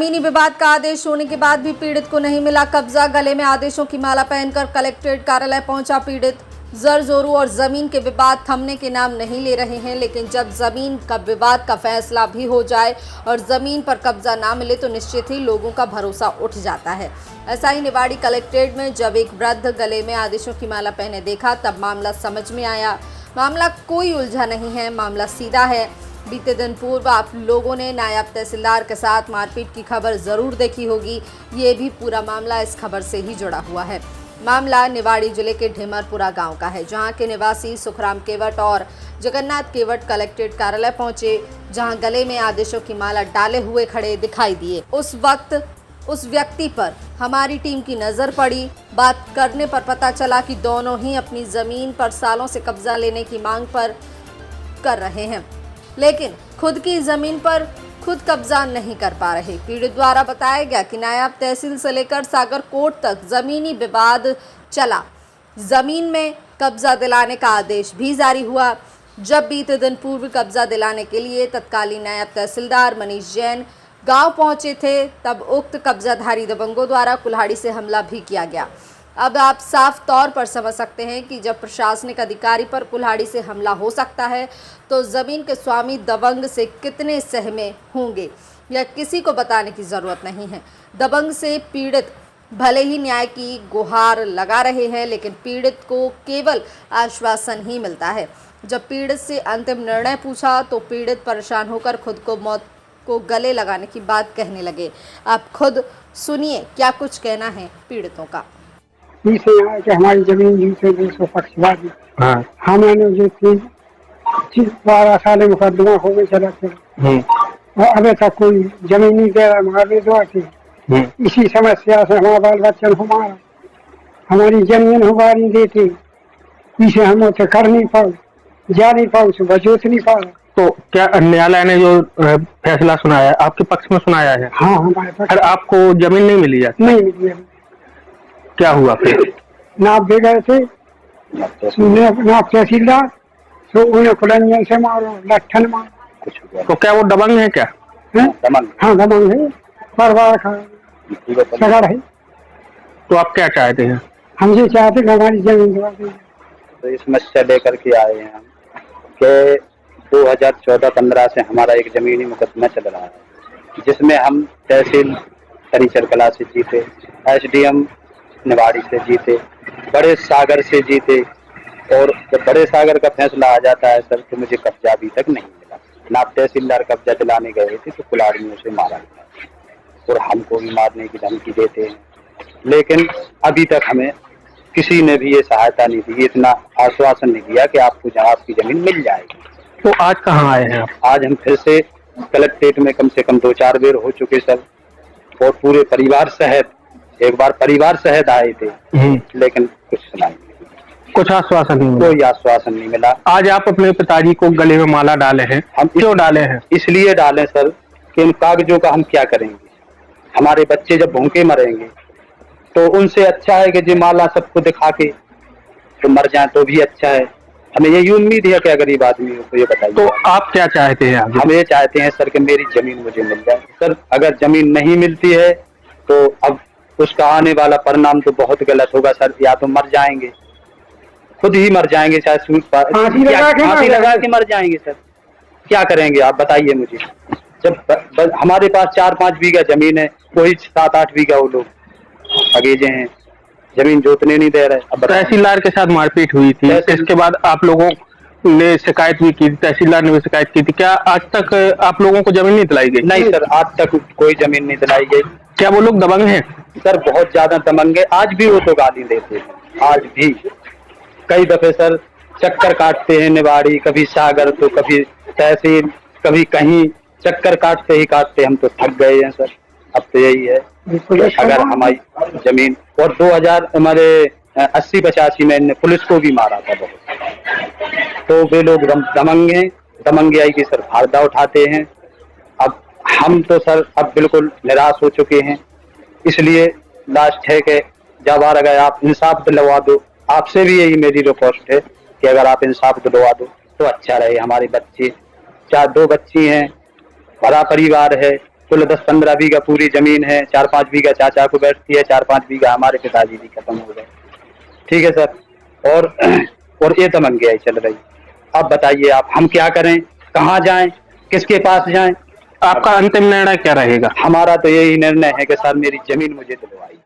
जमीनी विवाद का आदेश होने के बाद भी पीड़ित को नहीं मिला कब्जा। गले में आदेशों की माला पहनकर कलेक्ट्रेट कार्यालय पहुंचा पीड़ित। जर-जोरू और जमीन के विवाद थमने के नाम नहीं ले रहे हैं, लेकिन जब जमीन का विवाद का फैसला भी हो जाए और जमीन पर कब्जा ना मिले तो निश्चित ही लोगों का भरोसा उठ जाता है। ऐसा ही निवाड़ी कलेक्ट्रेट में जब एक वृद्ध गले में आदेशों की माला पहने देखा तब मामला समझ में आया। मामला कोई उलझा नहीं है, मामला सीधा है। बीते दिन पूर्व आप लोगों ने नायब तहसीलदार के साथ मारपीट की खबर जरूर देखी होगी। ये भी पूरा मामला इस खबर से ही जुड़ा हुआ है। मामला निवाड़ी जिले के ढेमरपुरा गांव का है, जहां के निवासी सुखराम केवट और जगन्नाथ केवट कलेक्ट्रेट कार्यालय पहुंचे, जहां गले में आदेशों की माला डाले हुए खड़े दिखाई दिए। उस वक्त उस व्यक्ति पर हमारी टीम की नज़र पड़ी। बात करने पर पता चला कि दोनों ही अपनी ज़मीन पर सालों से कब्जा लेने की मांग पर कर रहे हैं, लेकिन खुद की ज़मीन पर खुद कब्जा नहीं कर पा रहे। पीड़ित द्वारा बताया गया कि नायब तहसील से लेकर सागर कोर्ट तक ज़मीनी विवाद चला। ज़मीन में कब्जा दिलाने का आदेश भी जारी हुआ। जब बीते दिन पूर्व कब्जा दिलाने के लिए तत्कालीन नायब तहसीलदार मनीष जैन गांव पहुंचे थे, तब उक्त कब्जाधारी दबंगों द्वारा कुल्हाड़ी से हमला भी किया गया। अब आप साफ तौर पर समझ सकते हैं कि जब प्रशासनिक अधिकारी पर कुल्हाड़ी से हमला हो सकता है तो ज़मीन के स्वामी दबंग से कितने सहमे होंगे, यह किसी को बताने की ज़रूरत नहीं है। दबंग से पीड़ित भले ही न्याय की गुहार लगा रहे हैं, लेकिन पीड़ित को केवल आश्वासन ही मिलता है। जब पीड़ित से अंतिम निर्णय पूछा तो पीड़ित परेशान होकर खुद को मौत को गले लगाने की बात कहने लगे। आप खुद सुनिए क्या कुछ कहना है पीड़ितों का। से यहाँ कि हमारी जमीन जीते 200 पक्षवादी, हमने जो 12 साल मुकदमा हो गए चला थे और अभी तक कोई जमीन नहीं दे रहा। हमारे दुआ थी इसी समस्या से हमारा बाल बच्चन हमारा हमारी जमीन हमारी देते, इसे हम उसे कर नहीं पाओ, जा नहीं पाओ, उसे बचोत नहीं पाओ। तो क्या न्यायालय ने जो फैसला सुनाया आपके पक्ष में सुनाया है? हाँ, हमारे पक्ष। आपको जमीन नहीं मिली है? नहीं मिली है। क्या हुआ फिर? नाप दे गए थे नाप तहसीलदार, तो उन्हें कुलंजन से मारो, लट्ठन मारो। तो क्या वो दबंग है क्या? दबंग? हाँ, दबंग है, बार सगड़ है। तो आप क्या चाहते हैं? हम ये चाहते हैं हमारी जमीन दिला दें। तो इस समस्या लेकर के आए हैं हम कि 2014-15 से हमारा एक जमीनी मुकदमा चल रहा है, जिसमें हम तहसील तरीचर कला से जीते, SDM निवाड़ी से जीते, बड़े सागर से जीते, और जब बड़े सागर का फैसला आ जाता है सर तो मुझे कब्जा अभी तक नहीं मिला। नायब तहसीलदार कब्जा दिलाने गए थे तो कुल्हाड़ियों से मारा गया और हमको भी मारने की धमकी देते हैं, लेकिन अभी तक हमें किसी ने भी ये सहायता नहीं दी, इतना आश्वासन नहीं दिया कि आपको जहाँ आपकी जमीन मिल जाएगी। तो आज कहाँ आए हैं आप? आज हम फिर से कलेक्ट्रेट में कम से कम 2-4 बार हो चुके सर, और पूरे परिवार सहित एक बार परिवार सहित आए थे, लेकिन कुछ सुनाई नहीं, कुछ आश्वासन नहीं मिला। कोई आश्वासन नहीं मिला। आज आप अपने पिताजी को गले में माला डाले हैं, हम क्यों डाले हैं? इसलिए डाले सर कि इन कागजों का हम क्या करेंगे, हमारे बच्चे जब भूखे मरेंगे तो उनसे अच्छा है कि जी माला सबको दिखा के तो मर जाए तो भी अच्छा है। हमें यही उम्मीद है कि गरीब आदमी को ये बताइए। तो आप क्या चाहते हैं? हम ये चाहते हैं सर कि मेरी जमीन मुझे मिल जाए। सर अगर जमीन नहीं मिलती है तो अब उसका आने वाला परिणाम तो बहुत गलत होगा सर, या तो मर जाएंगे, खुद ही मर जाएंगे, शायद फांसी लगा के मर जाएंगे सर। क्या करेंगे आप बताइए मुझे। जब हमारे पास 4-5 बीघा जमीन है, वही 7-8 बीघा वो लोग अगेजे हैं, जमीन जोतने नहीं दे रहे। अब तहसीलदार के साथ मारपीट हुई थी, इसके बाद आप लोगों ने शिकायत भी की थी, तहसीलदार ने भी शिकायत की थी। क्या आज तक आप लोगों को जमीन नहीं दिलाई गई? नहीं सर, आज तक कोई जमीन नहीं दिलाई गई। क्या वो लोग दबंग हैं? सर बहुत ज्यादा दबंग है, आज भी वो तो गाली देते हैं, आज भी कई दफे सर चक्कर काटते हैं निवाड़ी, कभी सागर तो कभी तहसील, कभी कहीं चक्कर काटते ही काटते हम तो थक गए हैं सर। अब तो यही है अगर हमारी जमीन, और 2080-85 में इनने पुलिस को भी मारा था बहुत, तो वे लोग दबंग हैं, दबंगियाई की सर फायदा उठाते हैं। अब हम तो सर अब बिल्कुल निराश हो चुके हैं, इसलिए लास्ट है कि जब आ गए आप इंसाफ दिलवा दो। आपसे भी यही मेरी रिक्वेस्ट है कि अगर आप इंसाफ दिलवा दो तो अच्छा रहे। हमारे बच्चे 2 बच्ची हैं, बड़ा परिवार है, कुल 10-15 बीघा पूरी जमीन है, 4-5 बीघा चाचा को बैठती है, 4-5 बीघा हमारे पिताजी भी खत्म हो गए। ठीक है सर। और ये तो महंगाई चल रही। अब बताइए आप, हम क्या करें, कहाँ जाएं, किसके पास जाएं? आपका अंतिम निर्णय क्या रहेगा? हमारा तो यही निर्णय है कि सर मेरी जमीन मुझे दिलवाइए।